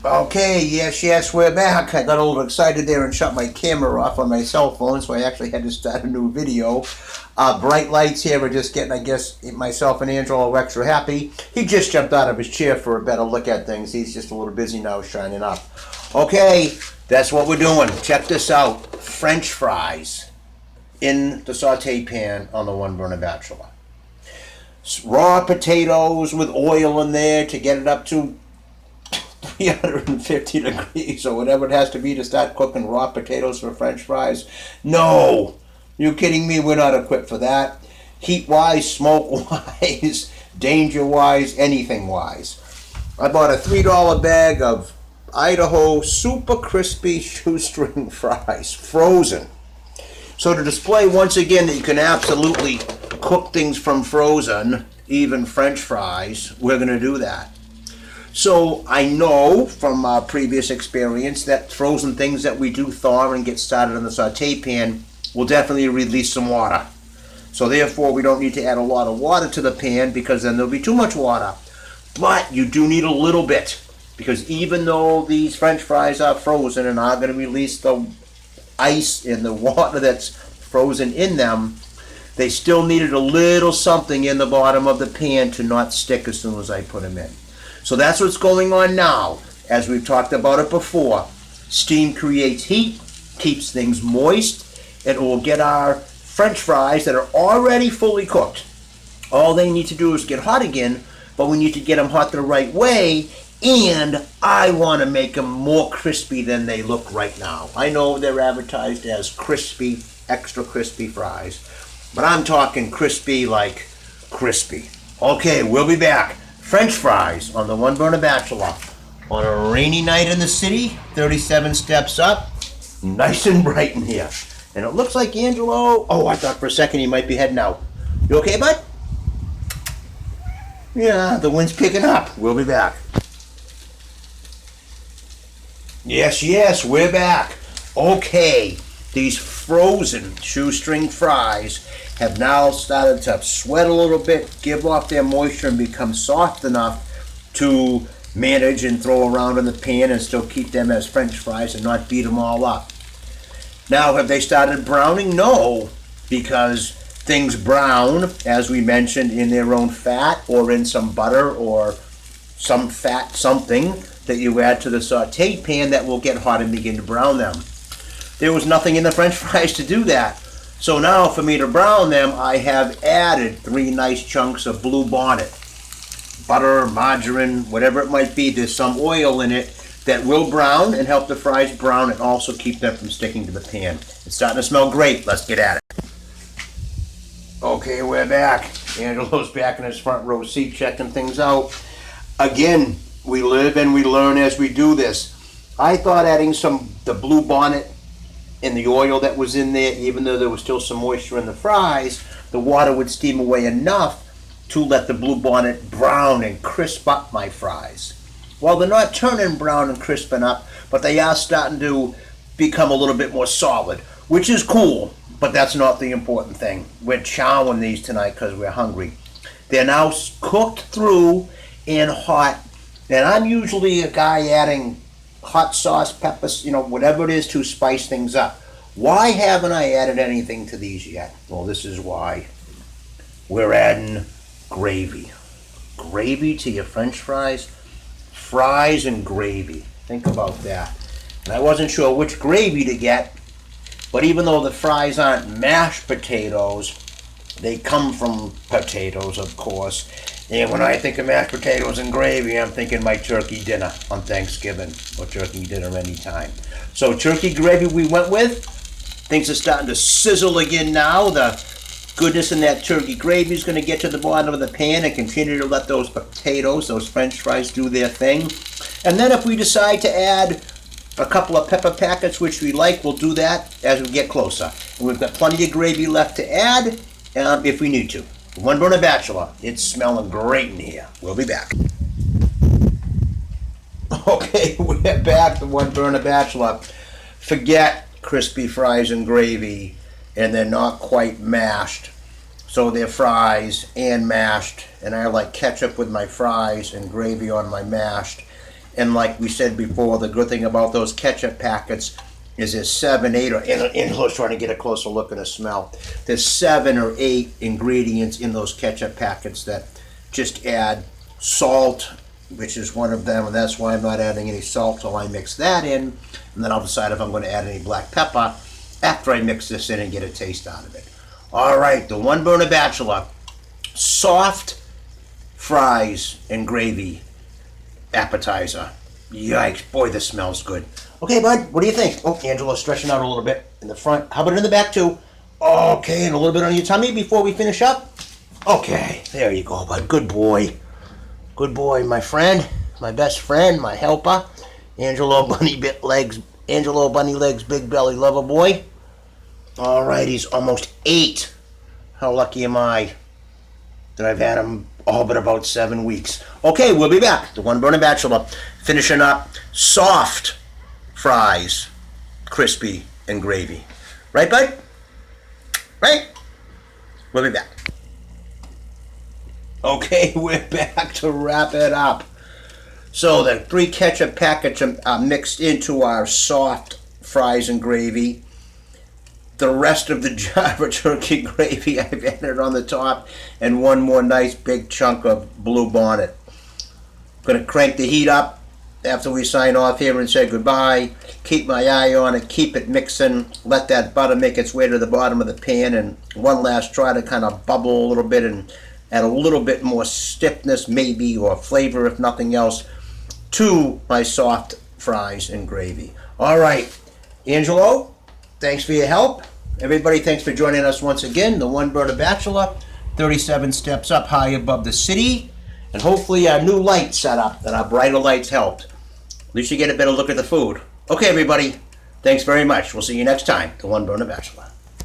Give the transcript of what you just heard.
Okay, yes, we're back. I got a little excited there and shut my camera off on my cell phone, so I actually had to start a new video. Bright lights here are just getting, I guess, myself and Angelo extra happy. He just jumped out of his chair for a better look at things. He's just a little busy now shining up. Okay, that's what we're doing. Check this out. French fries in the saute pan on the One Burner Bachelor. Raw potatoes with oil in there to get it up to 350 degrees or whatever it has to be to start cooking raw potatoes for French fries. No, you kidding me? We're not equipped for that. Heat wise, smoke wise, danger wise, anything wise. I bought a $3 bag of Idaho super crispy shoestring fries, frozen. So to display once again that you can absolutely cook things from frozen, even French fries, we're going to do that. So I know from previous experience that frozen things that we do thaw and get started in the saute pan will definitely release some water. So therefore we don't need to add a lot of water to the pan because then there'll be too much water. But you do need a little bit because even though these French fries are frozen and are going to release the ice and the water that's frozen in them, they still needed a little something in the bottom of the pan to not stick as soon as I put them in. So that's what's going on now. As we've talked about it before, steam creates heat, keeps things moist, and it will get our French fries that are already fully cooked. All they need to do is get hot again, but we need to get them hot the right way, and I want to make them more crispy than they look right now. I know they're advertised as crispy, extra crispy fries, but I'm talking crispy like crispy. Okay, we'll be back. French fries on the One Burner Bachelor on a rainy night in the city, 37 steps up, nice and bright in here. And it looks like Angelo, I thought for a second he might be heading out. You okay, bud? Yeah, the wind's picking up. We'll be back. Yes, we're back. Okay, these frozen shoestring fries have now started to sweat a little bit, give off their moisture, and become soft enough to manage and throw around in the pan and still keep them as French fries and not beat them all up. Now, have they started browning? No, because things brown, as we mentioned, in their own fat or in some butter or some fat something that you add to the sauteed pan that will get hot and begin to brown them. There was nothing in the French fries to do that. So now for me to brown them, I have added 3 nice chunks of Blue Bonnet. Butter, margarine, whatever it might be, there's some oil in it that will brown and help the fries brown and also keep them from sticking to the pan. It's starting to smell great. Let's get at it. Okay, we're back. Angelo's back in his front row seat checking things out. Again, we live and we learn as we do this. I thought adding the Blue Bonnet in the oil that was in there, even though there was still some moisture in the fries, the water would steam away enough to let the Blue Bonnet brown and crisp up my fries. Well, they're not turning brown and crisping up, but they are starting to become a little bit more solid, which is cool, but that's not the important thing. We're chowing these tonight because we're hungry. They're now cooked through and hot, and I'm usually a guy adding hot sauce, peppers, whatever it is to spice things up. Why haven't I added anything to these yet? Well, this is why. We're adding gravy. Gravy to your French fries? Fries and gravy. Think about that. And I wasn't sure which gravy to get, but even though the fries aren't mashed potatoes, they come from potatoes, of course. And when I think of mashed potatoes and gravy, I'm thinking my turkey dinner on Thanksgiving or turkey dinner anytime. So turkey gravy we went with. Things are starting to sizzle again now. The goodness in that turkey gravy is going to get to the bottom of the pan and continue to let those potatoes, those French fries, do their thing. And then if we decide to add a couple of pepper packets, which we like, we'll do that as we get closer. And we've got plenty of gravy left to add if we need to. One Burner Bachelor. It's smelling great in here. We'll be back. Okay, we're back to One Burner Bachelor. Forget crispy fries and gravy, and they're not quite mashed. So they're fries and mashed, and I like ketchup with my fries and gravy on my mashed. And like we said before, the good thing about those ketchup packets is there's 7, 8, or Angela's trying to get a closer look and a smell. There's 7 or 8 ingredients in those ketchup packets that just add salt, which is one of them, and that's why I'm not adding any salt till I mix that in, and then I'll decide if I'm going to add any black pepper after I mix this in and get a taste out of it. All right, the One Burner Bachelor soft fries and gravy appetizer. Yikes, boy, this smells good. Okay, bud, what do you think? Oh, Angela's stretching out a little bit in the front. How about in the back, too? Okay, and a little bit on your tummy before we finish up? Okay, there you go, bud. Good boy. Good boy, my friend, my best friend, my helper. Angelo Bunny Legs, Big Belly Lover Boy. All right, he's almost 8. How lucky am I that I've had him all but about 7 weeks. Okay, we'll be back. The One Burner Bachelor finishing up soft fries, crispy, and gravy. Right, bud? Right? We'll be back. Okay, we're back to wrap it up. So the 3 ketchup packets are mixed into our soft fries and gravy. The rest of the jar of turkey gravy I've added on the top, and one more nice big chunk of Blue Bonnet. Gonna crank the heat up after we sign off here and say goodbye. Keep my eye on it, keep it mixing, let that butter make its way to the bottom of the pan, and one last try to kind of bubble a little bit and add a little bit more stiffness maybe, or flavor if nothing else, to my soft fries and gravy. All right, Angelo, thanks for your help. Everybody, thanks for joining us once again. The One Burner Bachelor, 37 steps up high above the city. And hopefully our new light setup and our brighter lights helped. At least you get a better look at the food. Okay, everybody, thanks very much. We'll see you next time. The One Burner Bachelor.